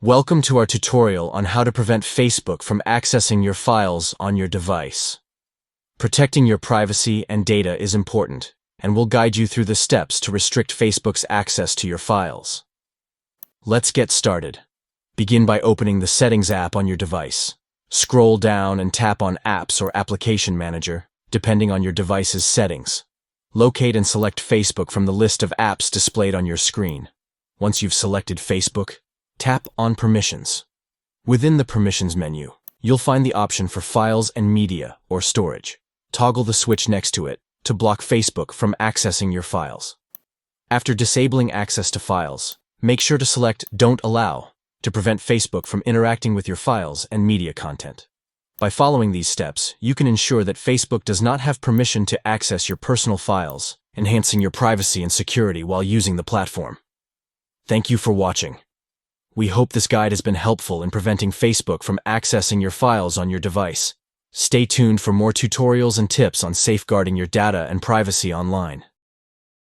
Welcome to our tutorial on how to prevent Facebook from accessing your files on your device. Protecting your privacy and data is important, and we'll guide you through the steps to restrict Facebook's access to your files. Let's get started. Begin by opening the Settings app on your device. Scroll down and tap on Apps or Application Manager, depending on your device's settings. Locate and select Facebook from the list of apps displayed on your screen. Once you've selected Facebook, tap on Permissions. Within the Permissions menu, you'll find the option for Files and Media or Storage. Toggle the switch next to it to block Facebook from accessing your files. After disabling access to files, make sure to select Don't Allow to prevent Facebook from interacting with your files and media content. By following these steps, you can ensure that Facebook does not have permission to access your personal files, enhancing your privacy and security while using the platform. Thank you for watching. We hope this guide has been helpful in preventing Facebook from accessing your files on your device. Stay tuned for more tutorials and tips on safeguarding your data and privacy online.